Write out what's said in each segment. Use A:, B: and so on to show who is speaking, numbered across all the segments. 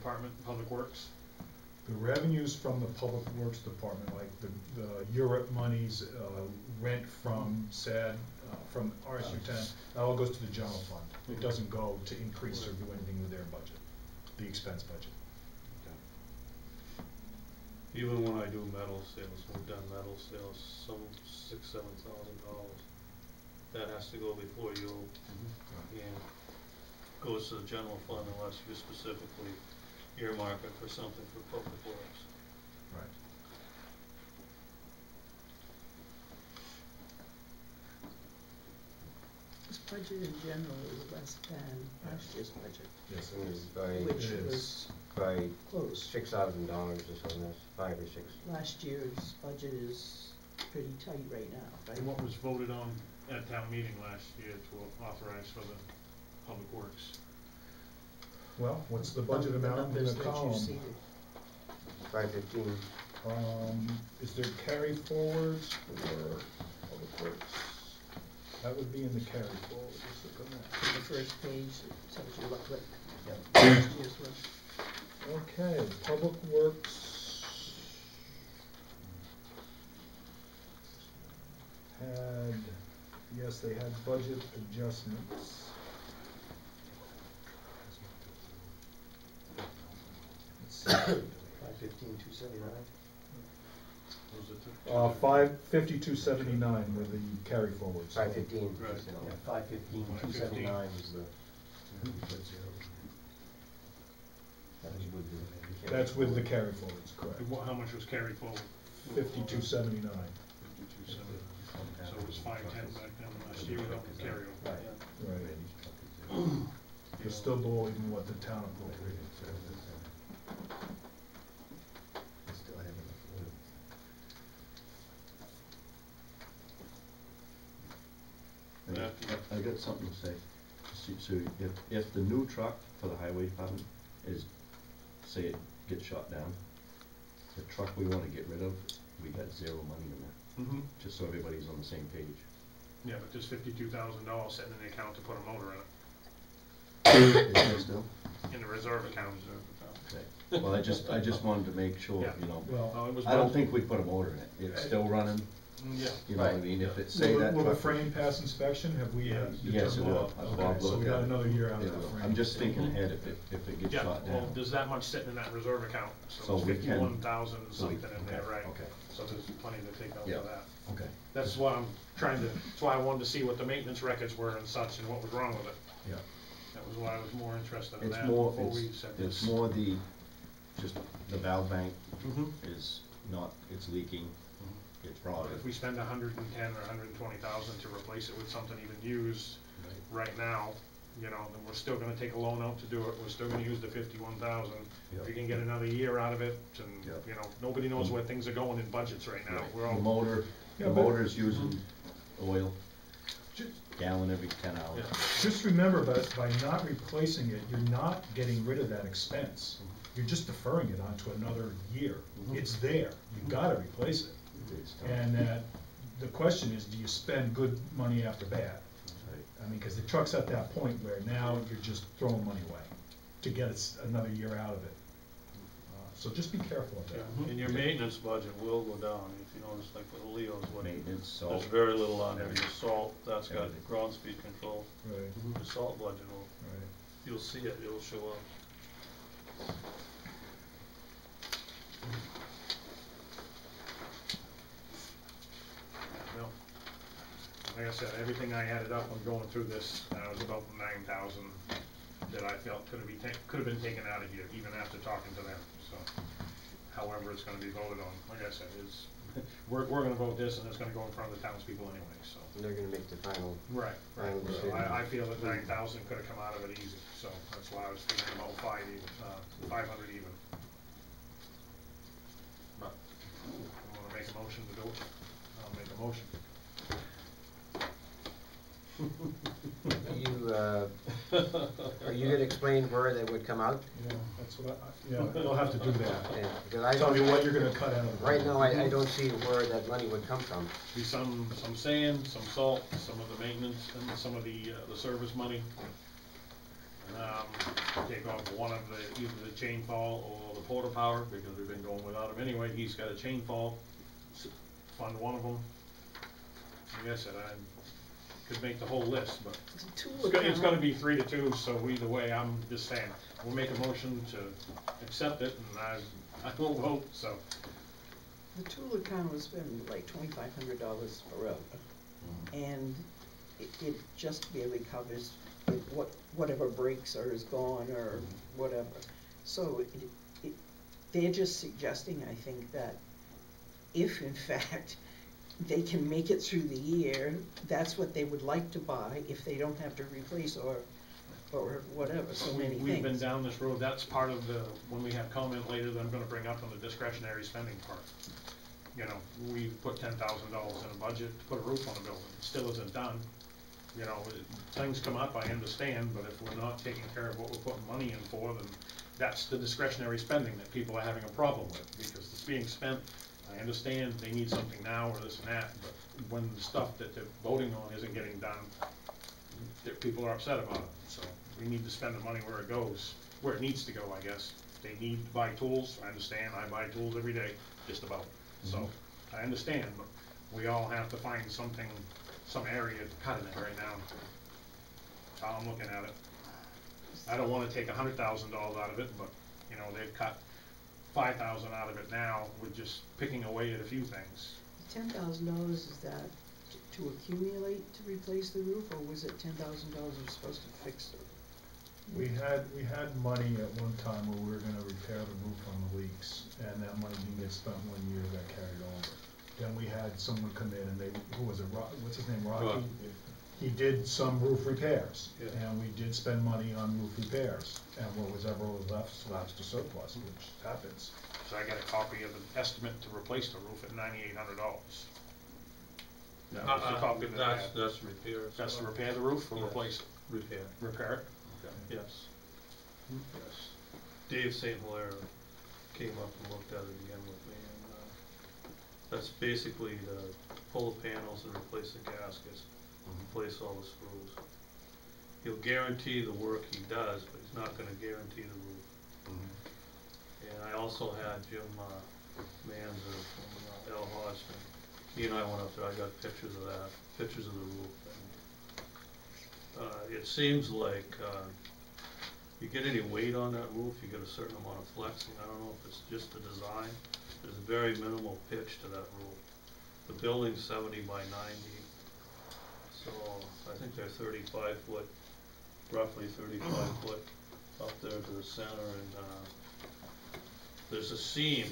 A: department, Public Works?
B: The revenues from the Public Works Department, like the Europe monies, rent from SAD, from RSU-10, that all goes to the general fund. It doesn't go to increase or do anything with their budget, the expense budget.
C: Even when I do metal sales, we've done metal sales, some $6,000–7,000. That has to go before you, and goes to the general fund unless you specifically earmark it for something for Public Works.
B: Right.
D: This budget in general is less than last year's budget.
B: Yes,
E: it is
D: Which was
E: by
D: close.
E: $6,000 or something. That's 5 or 6.
D: Last year's budget is pretty tight right now, right?
A: And what was voted on at town meeting last year to authorize for the Public Works?
B: Well, what's the budget amount in the column?
E: 515.
B: Is there carry forwards for Public Works? That would be in the carry forward. Let's look on that.
D: On the first page, it tells you what
E: Yep.
D: last year's was.
B: Okay, Public Works had, yes, they had budget adjustments. Let's see.
E: 515,279.
B: 552.79 were the carry forwards.
E: 515.
C: Right.
E: Yeah, 515,279 was the.
B: That's with the carry forwards, correct.
A: How much was carried forward?
B: 52.79.
A: 52.70. So it was 510 back then last year without the carryover.
E: Right.
B: Right. It's still below even what the town appropriated.
F: I got something to say. So if the new truck for the highway department is, say it gets shot down, the truck we want to get rid of, we got zero money in there. Just so everybody's on the same page.
A: Yeah, but there's $52,000 sitting in the account to put a motor in it.
F: Is there still?
A: In the reserve account.
F: Okay. Well, I just wanted to make sure,
A: Yeah.
F: you know.
B: Well,
A: it was
F: I don't think we put a motor in it. It's still running.
A: Yeah.
F: You know what I mean? If it say that.
B: Will the frame pass inspection? Have we
F: Yes, it will.
B: Okay, so we got another year out of the frame.
F: I'm just thinking ahead if it gets
A: Yeah,
F: shot
A: well,
F: down.
A: there's that much sitting in that reserve account, so
F: So
A: there's
F: we can-
A: 51,000 something in there,
F: okay,
A: right?
F: okay.
A: So there's plenty to take out
F: Yeah.
A: of that.
F: Okay.
A: That's why I'm trying to, that's why I wanted to see what the maintenance records were and such and what was wrong with it.
B: Yeah.
A: That was why I was more interested in
F: It's
A: that
F: more,
A: before we said this.
F: it's more just the valve bank
A: Mhm.
F: is not, it's leaking, it's
A: Well,
F: rotted.
A: if we spend 110 or 120,000 to replace it with something even used right now, you know, then we're still gonna take a loan out to do it, we're still gonna use the 51,000. If
F: Yep.
A: we can get another year out of it, and,
F: Yep.
A: you know, nobody knows where things are going in budgets right now. We're all.
F: The motor's using oil, gallon every 10 hours.
A: Yeah.
B: Just remember, by not replacing it, you're not getting rid of that expense. You're just deferring it onto another year. It's there. You've got to replace it.
F: It's done.
B: And the question is, do you spend good money after bad?
F: Right.
B: I mean, because the truck's at that point where now you're just throwing money away to get another year out of it. So just be careful of that.
C: Yeah. And your maintenance budget will go down. If you notice, like with Leo's,
F: Maintenance, salt.
C: there's very little on there. Your salt, that's got ground speed control.
B: Right,
C: The salt budget will,
B: right.
C: you'll see it, it'll show up.
A: No. Like I said, everything I added up when going through this, was about 9,000 that I felt could have been taken out of here, even after talking to them, so. However it's gonna be voted on, like I said, we're gonna vote this and it's gonna go in front of the townspeople anyway, so.
E: And they're going to make the final.
A: Right, right.
E: Final
A: So
E: decision.
A: I feel that 9,000 could have come out of it easy, so that's why I was thinking about 500 even. But, I wanna make a motion to do it, I'll make a motion.
E: Are you going to explain where they would come out?
B: Yeah, that's what you'll have to do that.
E: Yeah, because I
B: Tell me
E: don't-
B: what you're gonna cut out of it.
E: Right now, I don't see where that money would come from.
A: Be some sand, some salt, some of the maintenance, and some of the service money. Take off one of the, either the chain fall or the porta power, because we've been going without him anyway. He's got a chain fall, fund one of them. Like I said, I could make the whole list, but it's gonna be 3-2, so either way, I'm just saying, we'll make a motion to accept it, and I will vote, so.
D: The tool account was spending like $2,500 forever, and it just barely covers whatever breaks or is gone or whatever. So they're just suggesting, I think, that if in fact they can make it through the year, that's what they would like to buy if they don't have to replace or whatever, so many things.
A: We've been down this road. That's part of the, when we have comment later that I'm gonna bring up on the discretionary spending part. You know, we put $10,000 in a budget to put a roof on a building. It still isn't done. You know, things come up, I understand, but if we're not taking care of what we're putting money in for, then that's the discretionary spending that people are having a problem with, because it's being spent. I understand they need something now or this and that, but when the stuff that they're voting on isn't getting done, people are upset about it. So we need to spend the money where it goes, where it needs to go, I guess. They need to buy tools, I understand, I buy tools every day, just about. So I understand, but we all have to find something, some area to cut in it right now. That's how I'm looking at it. I don't wanna take $100,000 out of it, but, you know, they've cut 5,000 out of it now with just picking away at a few things.
D: $10,000, is that to accumulate to replace the roof, or was it $10,000 we're supposed to fix it?
B: We had money at one time where we were gonna repair the roof on the leaks, and that money didn't get spent one year, got carried over. Then we had someone come in and who was it, what's his name, Rocky?
C: Rocky.
B: He did some roof repairs,
C: Yeah.
B: and we did spend money on roof repairs, and what was ever left lapsed to surplus, which happens.
A: So I got a copy of the estimate to replace the roof at $9,800. That was the copy that I had.
C: That's repairs.
A: That's to repair the roof or
C: Yes.
A: replace it?
C: Repair.
A: Repair it? Okay.
C: Yes. Yes. Dave St. Hilaire came up and looked at it again with me, and that's basically to pull the panels and replace the gaskets, replace all the screws. He'll guarantee the work he does, but he's not gonna guarantee the roof. And I also had Jim Manzer from El Hodgson. He and I went up there, I got pictures of that, pictures of the roof. And it seems like you get any weight on that roof, you get a certain amount of flexing. I don't know if it's just the design. There's a very minimal pitch to that roof. The building's 70 by 90, so I think they're 35 foot, roughly 35 foot up there to the center, and there's a seam.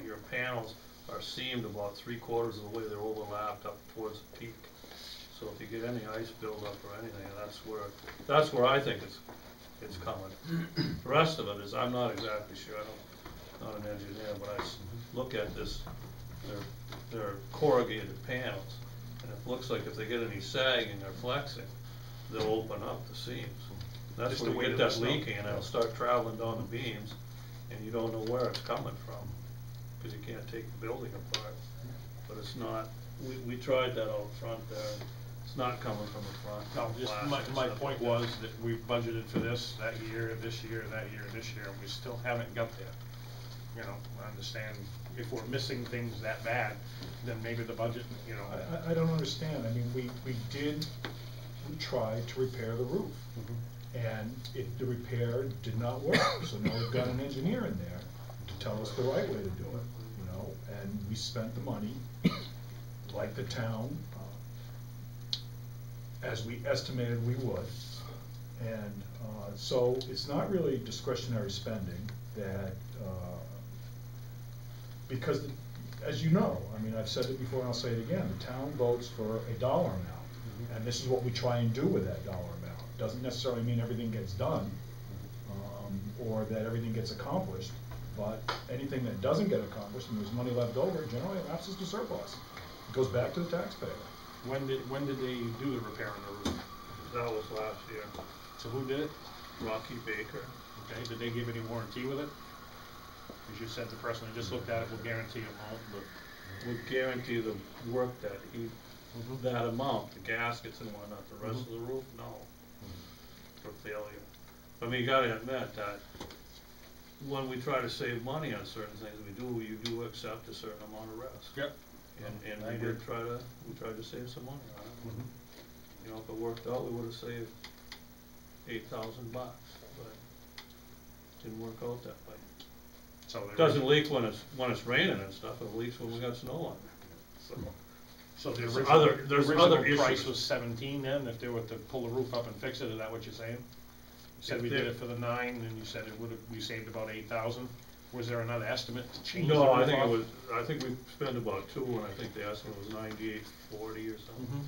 C: Your panels are seamed about 3/4 of the way. They're overlapped up towards the peak. So if you get any ice buildup or anything, that's where I think it's coming. The rest of it is, I'm not exactly sure. I'm not an engineer, but I look at this. They're corrugated panels, and it looks like if they get any sagging or flexing, they'll open up the seams. That's
A: Just
C: where
A: the
C: you
A: weight
C: get
A: of
C: that
A: the snow.
C: leaking, and it'll start traveling down the beams, and you don't know where it's coming from, because you can't take the building apart. But it's not, we tried that out front there. It's not coming from the front.
A: No, just
C: Plastic
A: my
C: stuff
A: point
C: like
A: was that we budgeted for this year, this year, that year, this year, and we still haven't got there. You know, I understand if we're missing things that bad, then maybe the budget, you know.
B: I don't understand. I mean, we tried to repair the roof, and the repair did not work. So now we've got an engineer in there to tell us the right way to do it, you know, and we spent the money like the town, as we estimated we would. And so it's not really discretionary spending that, because as you know, I mean, I've said it before and I'll say it again, the town votes for a dollar amount. And this is what we try and do with that dollar amount. Doesn't necessarily mean everything gets done, or that everything gets accomplished, but anything that doesn't get accomplished and there's money left over, generally it lapses to surplus. It goes back to the taxpayer.
A: When did they do the repair on the roof?
C: That was last year.
A: So who did it?
C: Rocky Baker.
A: Okay, did they give any warranty with it? As you said, the person that just looked at it will guarantee it won't, but.
C: Would guarantee the work that that amount, the gaskets and whatnot, the rest of the roof, no, for failure. I mean, you gotta admit that when we try to save money on certain things, you do accept a certain amount of risk.
A: Yep.
C: And
A: I
C: we
A: agree.
C: tried to save some money on it.
A: Mhm.
C: You know, if it worked out, we would've saved $8,000, but it didn't work out that way.
A: So
C: It doesn't leak when it's raining and stuff, it leaks when we got snow on it.
A: So the
C: There's
A: original,
C: other- there's
A: the original
C: other
A: price
C: issues.
A: was 17 then, if they were to pull the roof up and fix it, is that what you're saying? You said
C: If
A: we
C: they-
A: did it for the 9, and you said we saved about 8,000. Was there another estimate to change the roof
C: No,
A: off?
C: I think we spent about 2, and I think the estimate was 9840 or something
A: Mhm.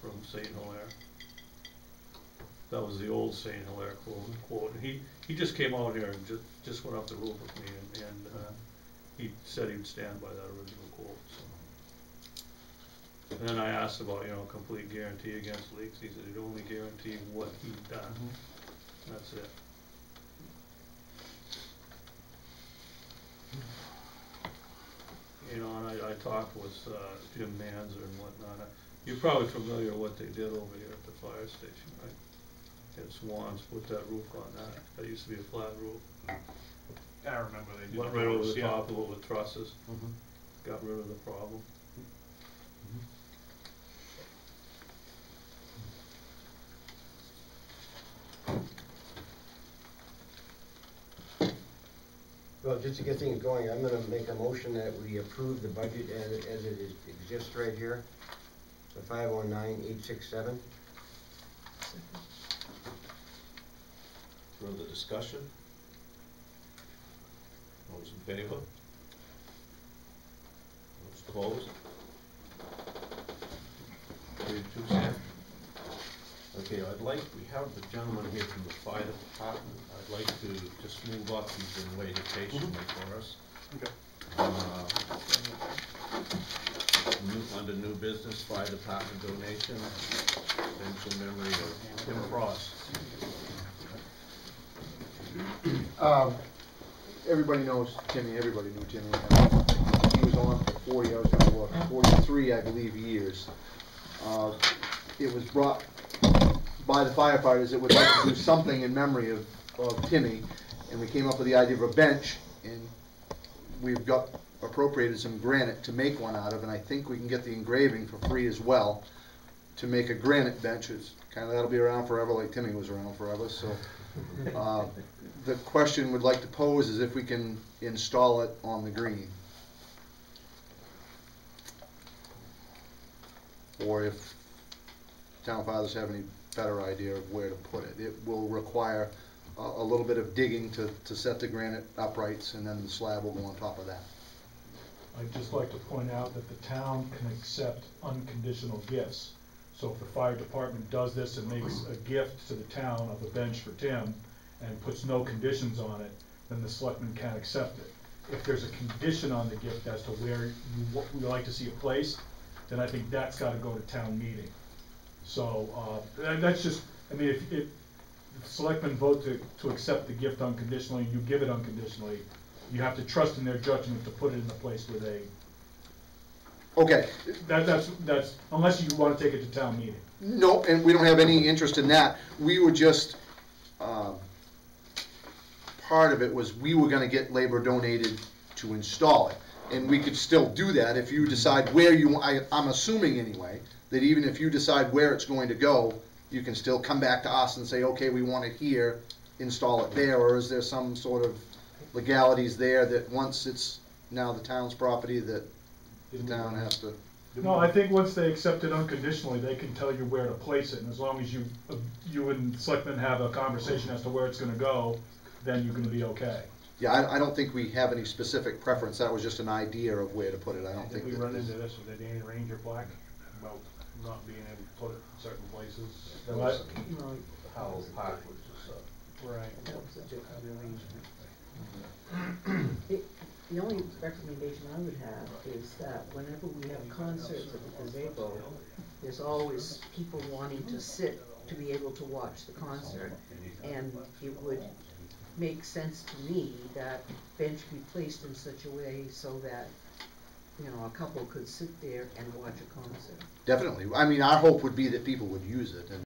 C: from St. Hilaire. That was the old St. Hilaire quote. And he just came out here and just went up the roof with me, and he said he'd stand by that original quote, so. And then I asked about, complete guarantee against leaks. He said he'd only guarantee what he'd done.
A: Mhm.
C: That's it. And I talked with Jim Manzer and whatnot. You're probably familiar with what they did over here at the fire station, right? Had Swans put that roof on that. That used to be a flat roof.
A: I remember they did.
C: Went right over the
A: yeah.
C: top of it with trusses.
A: Mhm.
C: Got rid of the problem.
E: Well, just to get things going, I'm gonna make a motion that we approve the budget as it exists right here, the 519,867.
G: Further discussion? Those in favor? Those opposed? 32, Sam? Okay, we have the gentleman here from the fire department. I'd like to just move up, he's been waiting patiently for us.
A: Okay.
G: Under new business, fire department donation, in memory of Tim Frost.
H: Everybody knows Timmy, everybody knew Timmy. He was on for 40, I was gonna look, 43, I believe, years. It was brought by the firefighters that would like to do something in memory of Timmy, and we came up with the idea of a bench, and we've got appropriated some granite to make one out of, and I think we can get the engraving for free as well, to make a granite bench. It's that'll be around forever, like Timmy was around forever, so. The question we'd like to pose is if we can install it on the green. Or if town fathers have any better idea of where to put it. It will require a little bit of digging to set the granite uprights, and then the slab will go on top of that.
B: I'd just like to point out that the town can accept unconditional gifts. So if the fire department does this and makes a gift to the town of a bench for Tim and puts no conditions on it, then the selectmen can't accept it. If there's a condition on the gift as to where you would like to see it placed, then I think that's gotta go to town meeting. So, that's just, I mean, if the selectmen vote to accept the gift unconditionally, and you give it unconditionally, you have to trust in their judgment to put it in the place where they,
H: Okay,
B: that's, unless you wanna take it to town meeting.
H: no, and we don't have any interest in that. We were just, part of it was we were gonna get labor donated to install it. And we could still do that if you decide where I'm assuming anyway, that even if you decide where it's going to go, you can still come back to us and say, okay, we want it here, install it there, or is there some sort of legalities there that once it's now the town's property that the town has to?
B: No, I think once they accept it unconditionally, they can tell you where to place it, and as long as you and the selectmen have a conversation as to where it's gonna go, then you're gonna be okay.
H: Yeah, I don't think we have any specific preference. That was just an idea of where to put it. I don't
A: Did
H: think
A: we
H: that
A: run
H: this-
A: into this with the Danny Ranger plaque about not being able to put it in certain places? That
B: What?
A: was-
D: No,
G: Howell Park was just,
A: Right.
D: that was a different arrangement. The only recommendation I would have is that whenever we have concerts at the gazebo, there's always people wanting to sit to be able to watch the concert. And it would make sense to me that bench be placed in such a way so that, a couple could sit there and watch a concert.
H: Definitely. I mean, our hope would be that people would use it, and